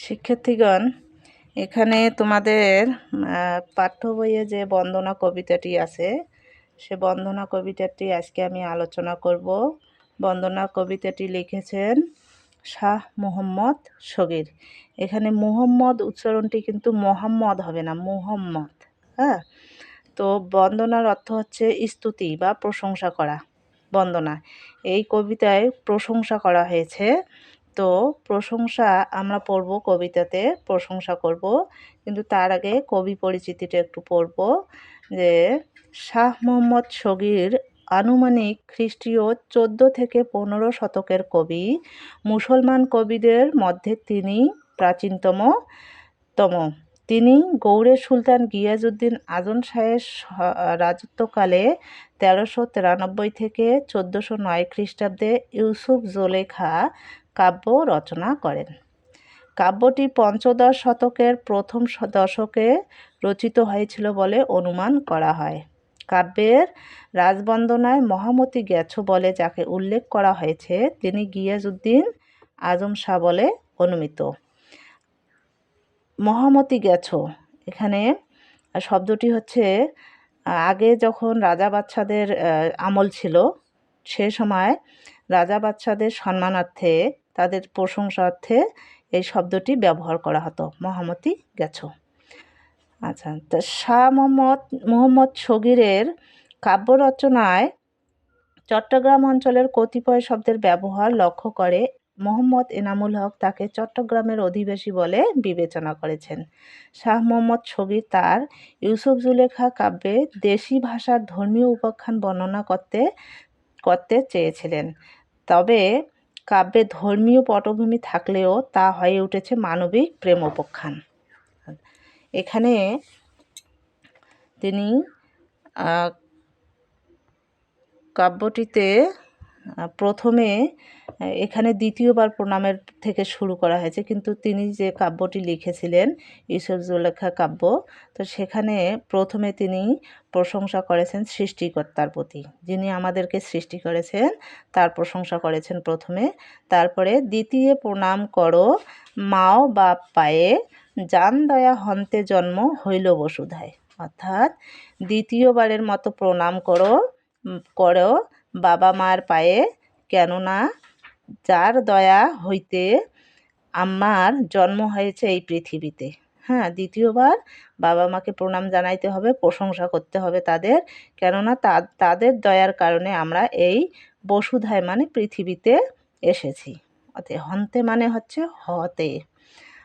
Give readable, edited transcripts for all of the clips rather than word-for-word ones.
শিক্ষার্থীগণ, এখানে তোমাদের পাঠ্য বইয়ে যে বন্দনা কবিতাটি আছে, সে বন্দনা কবিতাটি আজকে আমি আলোচনা করব। বন্দনা কবিতাটি লিখেছেন শাহ মোহাম্মদ শগীর। এখানে মুহাম্মদ উচ্চারণটি কিন্তু মোহাম্মদ হবে না, মুহাম্মদ। হ্যাঁ, তো বন্দনার অর্থ হচ্ছে স্তুতি বা প্রশংসা করা। বন্দনা, এই কবিতায় প্রশংসা করা হয়েছে। তো প্রশংসা আমরা পড়ব, কবিতাতে প্রশংসা করব, কিন্তু তার আগে কবি পরিচিতিটা একটু পড়ব। যে শাহ মোহাম্মদ শগীর আনুমানিক খ্রিস্টীয় 14 থেকে 15 শতকের কবি। মুসলমান কবিদের মধ্যে তিনি প্রাচীনতম। তিনি গৌড়ের সুলতান গিয়াসউদ্দিন আজম শাহের রাজত্বকালে 1393 থেকে 1409 খ্রিস্টাব্দে ইউসুফ জুলেখা কাব্য রচনা করেন। কাব্যটি পঞ্চদশ শতকের প্রথম দশকে রচিত হয়েছিল বলে অনুমান করা হয়। কাব্যের রাজবন্দনায় মহামতি গেছো বলে যাকে উল্লেখ করা হয়েছে, তিনি গিয়াসউদ্দিন আজম শাহ বলে অনুমিত। মহামতি গেছো, এখানে শব্দটি হচ্ছে আগে যখন রাজা বাদশাদের আমল ছিল, সে সময় রাজা বাদশাদের সম্মানার্থে, তাদের প্রশংসার্থে এই শব্দটি ব্যবহার করা হতো, মহামতি গেছো। আচ্ছা, তো শাহ মোহাম্মদ শগীরের কাব্য রচনায় চট্টগ্রাম অঞ্চলের কতিপয় শব্দের ব্যবহার লক্ষ্য করে মোহাম্মদ এনামুল হক তাকে চট্টগ্রামের অধিবাসী বলে বিবেচনা করেছেন। শাহ মোহাম্মদ শগীর তার ইউসুফ জুলেখা কাব্যে দেশি ভাষার ধর্মীয় উপাখ্যান বর্ণনা করতে চেয়েছিলেন। তবে কাব্যে ধর্মীয় পটভূমি থাকলেও তা হয়ে উঠেছে মানবিক প্রেম উপাখ্যান। এখানে তিনি কাব্যটিতে প্রথমে এখানে দ্বিতীয়বার প্রণামের থেকে শুরু করা হয়েছে, কিন্তু তিনি যে কাব্যটি লিখেছিলেন ইউসুফ জুলেখা কাব্য, তো সেখানে প্রথমে তিনি প্রশংসা করেছেন সৃষ্টিকর্তার প্রতি, যিনি আমাদেরকে সৃষ্টি করেছেন তার প্রশংসা করেছেন প্রথমে। তারপরে দ্বিতীয় প্রণাম করো মাও বাপ পায়ে, জান দয়া হন্তে জন্ম হইল বসুধায়। অর্থাৎ দ্বিতীয়বারের মতো প্রণাম করো বাবা মার পায়ে, কেননা যার দয়া হইতে আমার জন্ম হয়েছে এই পৃথিবীতে। হ্যাঁ, দ্বিতীয়বার বাবা মাকে প্রণাম জানাইতে হবে, প্রশংসা করতে হবে তাদের, কেননা তাদের দয়ার কারণে আমরা এই বসুধায় মানে পৃথিবীতে এসেছি। অর্থাৎ হন্তে মানে হচ্ছে হতে,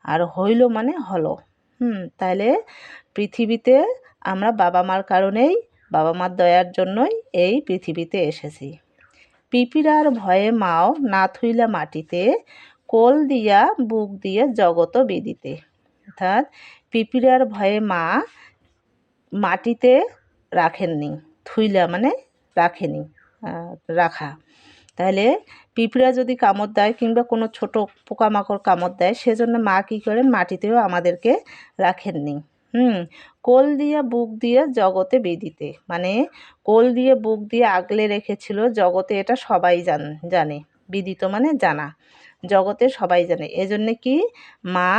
আর হইল মানে হলো। তাহলে পৃথিবীতে আমরা বাবা মার কারণেই, বাবা মার দয়ার জন্যই এই পৃথিবীতে এসেছি। পিপিরার ভয়ে মাও না থুইলা মাটিতে, কোল দিয়া বুক দিয়ে জগত বিদিতে। অর্থাৎ পিপিরার ভয়ে মা মাটিতে রাখেননি, থুইলা মানে রাখেনি, রাখা। তাহলে পিঁপড়া যদি কামড় দেয় কিংবা কোনো ছোট পোকামাকড় কামড় দেয়, সেজন্য মা কী করেন, মাটিতেও আমাদেরকে রাখেননি। কোল দিয়ে বুক দিয়ে জগতে বিদিতে, মানে কোল দিয়ে বুক দিয়ে আগলে রেখেছিল জগতে, এটা সবাই জানে। বিদিত মানে জানা, জগতে সবাই জানে। এজন্যে কি মা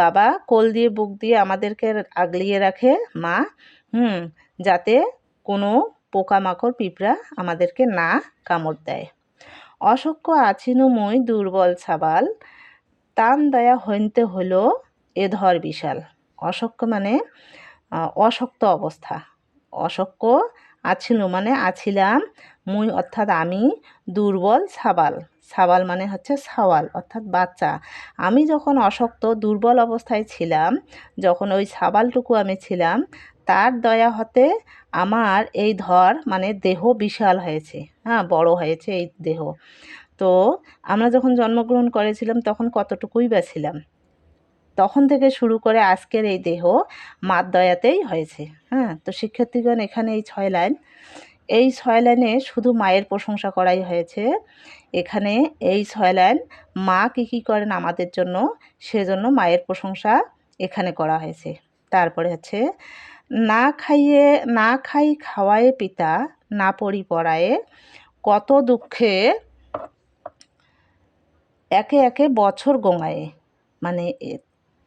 বাবা কোল দিয়ে বুক দিয়ে আমাদেরকে আগলিয়ে রাখে মা, যাতে কোনো পোকামাকড় পিঁপড়া আমাদেরকে না কামড় দেয়। অশক্য আছিনু মুই দুর্বল ছাবাল, তান দয়া হইতে হলো এ ধর বিশাল। অশক্য মানে অশক্ত অবস্থা, অশক্য আছিনু মানে আছিলাম, মুই অর্থাৎ আমি, দুর্বল ছাবাল, ছাবাল মানে হচ্ছে ছাওয়াল অর্থাৎ বাচ্চা। আমি যখন অশক্ত দুর্বল অবস্থায় ছিলাম, যখন ওই ছাবালটুকু আমি ছিলাম, তার দয়া হতে আমার এই ধর মানে দেহ বিশাল হয়েছে, বড় হয়েছে এই দেহ। তো আমরা যখন জন্মগ্রহণ করেছিলাম তখন কতটুকুই বা ছিলাম, তখন থেকে শুরু করে আজকের এই দেহ মার দয়াতেই হয়েছে। তো শিক্ষার্থীগণ, এখানে এই 6 লাইন, এই 6 লাইনে শুধু মায়ের প্রশংসা করাই হয়েছে। এখানে এই 6 লাইন মা কী করেন আমাদের জন্য, সেজন্য মায়ের প্রশংসা এখানে করা হয়েছে। তারপরে হচ্ছে না খাই খাওয়ায়ে পিতা, না পড়ি পড়ায়ে, কত দুঃখে একে একে বছর গোঙায়ে। মানে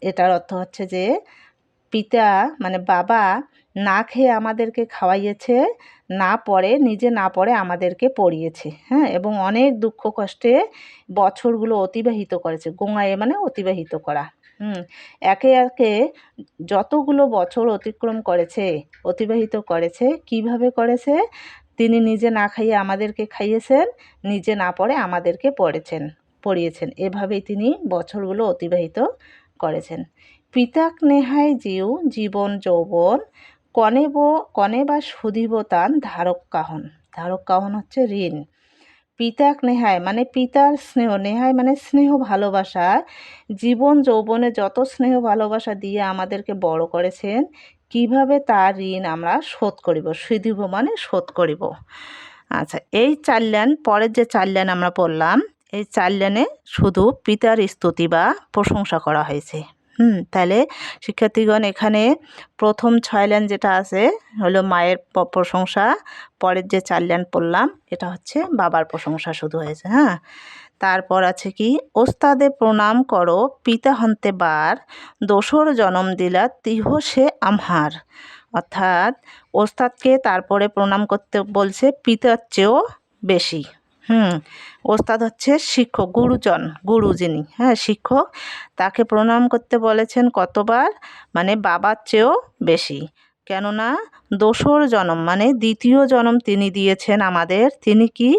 এটার অর্থ হচ্ছে যে পিতা মানে বাবা না খেয়ে আমাদেরকে খাওয়াইয়েছে, নিজে না পড়ে আমাদেরকে পড়িয়েছে, হ্যাঁ, এবং অনেক দুঃখ কষ্টে বছরগুলো অতিবাহিত করেছে। গোঙায়ে মানে অতিবাহিত করা। একে একে যতগুলো বছর অতিবাহিত করেছে, কিভাবে করেছে? তিনি নিজে না খাইয়ে আমাদেরকে খাইয়েছেন, নিজে না পড়ে আমাদেরকে পড়িয়েছেন। এভাবেই তিনি বছরগুলো অতিবাহিত করেছেন। পিতাক নেহাই জীবন যৌবন, কনে বা শুধিব তান ধারক কাহন হচ্ছে ঋণ। পিতাক নেহায় মানে পিতার স্নেহ, নেহায় মানে স্নেহ ভালোবাসা, জীবন যৌবনে যত স্নেহ ভালোবাসা দিয়ে আমাদেরকে বড় করেছেন, কিভাবে তার ঋণ আমরা শোধ করিব, শুধিব মানে শোধ করিব। আচ্ছা, এই 4 লাইন, পরের যে 4 লাইন আমরা পড়লাম, এই 4 লাইনে শুধু পিতার স্তুতি বা প্রশংসা করা হয়েছে। তাহলে শিক্ষার্থীগণ, এখানে প্রথম 6 লাইন যেটা আছে হলো মায়ের প্রশংসা, পরের যে 4 লাইন পড়লাম এটা হচ্ছে বাবার প্রশংসা শুধু হয়েছে। হ্যাঁ, তারপর আছে কি, ওস্তাদে প্রণাম করো পিতা হন্তে বার, দোসর জনম দিলা তিহ সে আমহার। অর্থাৎ ওস্তাদকে তারপরে প্রণাম করতে বলছে পিতার চেয়েও বেশি। ওস্তাদ হচ্ছে শিক্ষক, গুরু যিনি, হ্যাঁ, শিক্ষক, তাকে প্রণাম করতে বলেছেন কতবার? মানে বাবার চেয়েও বেশি। কেননা দোসর জনম মানে দ্বিতীয় জনম তিনি দিয়েছেন আমাদের। তিনি কি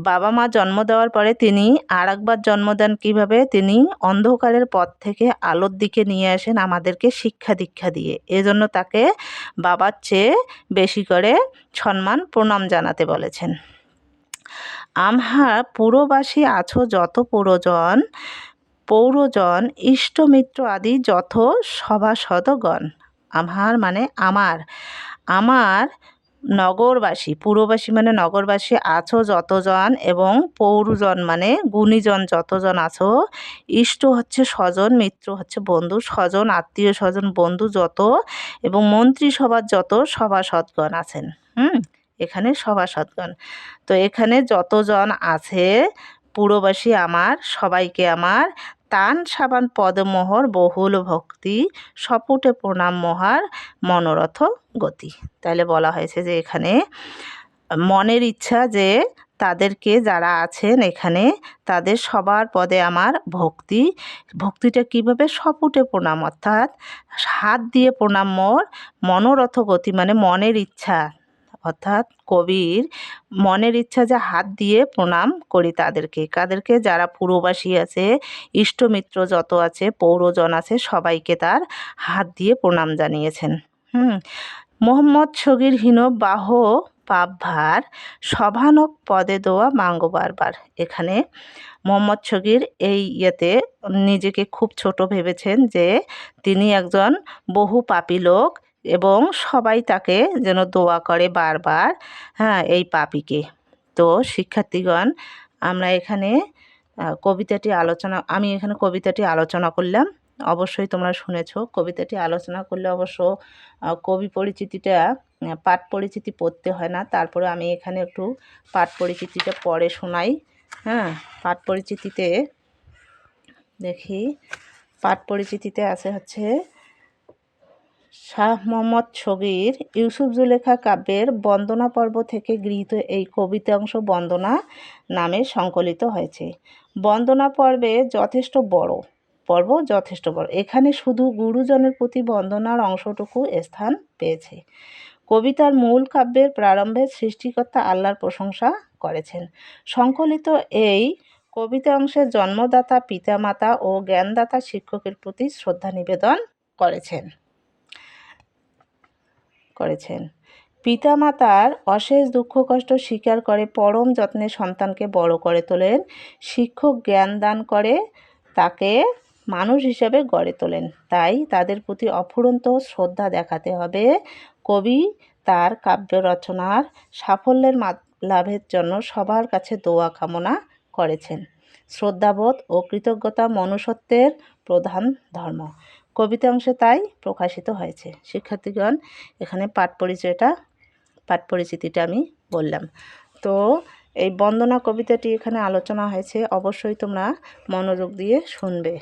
বাবা মা জন্ম দেওয়ার পরে তিনি আর একবার জন্ম দেন কীভাবে? তিনি অন্ধকারের পথ থেকে আলোর দিকে নিয়ে আসেন আমাদেরকে শিক্ষা দীক্ষা দিয়ে। এজন্য তাকে বাবার চেয়ে বেশি করে সম্মান প্রণাম জানাতে বলেছেন। আমহা পুরবাসী আছো যত পৌরজন ইষ্টমিত্র আদি যত সভাসদগণ। আমহার মানে আমার নগরবাসী, পুরবাসী মানে নগরবাসী, আছো যতজন, এবং পৌরজন মানে গুণীজন যতজন আছো, ইষ্ট হচ্ছে স্বজন, মিত্র হচ্ছে বন্ধু, স্বজন আত্মীয় স্বজন বন্ধু যত, এবং মন্ত্রিসভার যত সভাসদগণ আছেন। এখানে সভাসদগণ, তো এখানে যতজন আছে পুরবাসী আমার, সবাইকে আমার তান সাবান পদমোহর বহুল ভক্তি, সপুটে প্রণাম মহার মনোরথ গতি। তাহলে বলা হয়েছে যে এখানে মনের ইচ্ছা যে তাদেরকে যারা আছেন এখানে তাদের সবার পদে আমার ভক্তিটা কীভাবে? সপুটে প্রণাম, অর্থাৎ হাত দিয়ে প্রণাম মোর মনোরথ গতি মানে মনের ইচ্ছা, অর্থাৎ কবির মনের ইচ্ছা যে হাত দিয়ে প্রণাম করি কাদেরকে? যারা পুরবাসী আছে, ইষ্টমিত্র যত আছে, পৌরজন আছে, সবাইকে তার হাত দিয়ে প্রণাম জানিয়েছেন। মোহাম্মদ শগীর হীন বাহ পাপভার, সভানক পদে দোয়া মাঙ্গ বারবার। এখানে মোহাম্মদ শগীর এই নিজেকে খুব ছোট ভেবেছেন যে তিনি একজন বহু পাপী লোক, এবং সবাই তাকে যেন দোয়া করে বারবার, হ্যাঁ, এই পাপীকে। তো শিক্ষার্থীগণ, আমরা এখানে আমি এখানে কবিতাটি আলোচনা করলাম। অবশ্যই তোমরা শুনেছ। কবিতাটি আলোচনা করলে অবশ্য কবি পরিচিতিটা, পাঠ পরিচিতি পড়তে হয় না। তারপরে আমি এখানে একটু পাঠ পরিচিতিটা পড়ে শোনাই। হ্যাঁ, পাঠ পরিচিতিতে দেখি, পাঠ পরিচিতিতে আছে হচ্ছে শাহ মোহাম্মদ শগীর ইউসুফ জুলেখা কাব্যের বন্দনা পর্ব থেকে গৃহীত এই কবিতাংশ বন্দনা নামে সংকলিত হয়েছে। বন্দনা যথেষ্ট বড়। এখানে শুধু গুরুজনের প্রতি বন্দনার অংশটুকু স্থান পেয়েছে। কবিতার মূল কাব্যের প্রারম্ভে সৃষ্টিকর্তা আল্লাহর প্রশংসা করেছেন। সংকলিত এই কবিতা অংশের জন্মদাতা পিতামাতা ও জ্ঞানদাতা শিক্ষকের প্রতি শ্রদ্ধা নিবেদন করেছেন। পিতামাতার অশেষ দুঃখ কষ্ট স্বীকার করে পরম যত্নে সন্তানকে বড় করে তোলেন। শিক্ষক জ্ঞান দান করে তাকে মানুষ হিসেবে গড়ে তোলেন। তাই তাদের প্রতি অফুরন্ত শ্রদ্ধা দেখাতে হবে। কবি তার কাব্য রচনার সাফল্যের লাভের জন্য সবার কাছে দোয়া কামনা করেছেন। শ্রদ্ধাবোধ ও কৃতজ্ঞতা মনুষ্যত্বের প্রধান ধর্ম। কবিতা অংশে তাই প্রকাশিত হয়েছে। শিক্ষার্থীগণ, এখানে পাঠ পরিচিতিটা আমি বললাম। তো এই বন্দনা কবিতাটি এখানে আলোচনা হয়েছে, অবশ্যই তোমরা মনোযোগ দিয়ে শুনবে।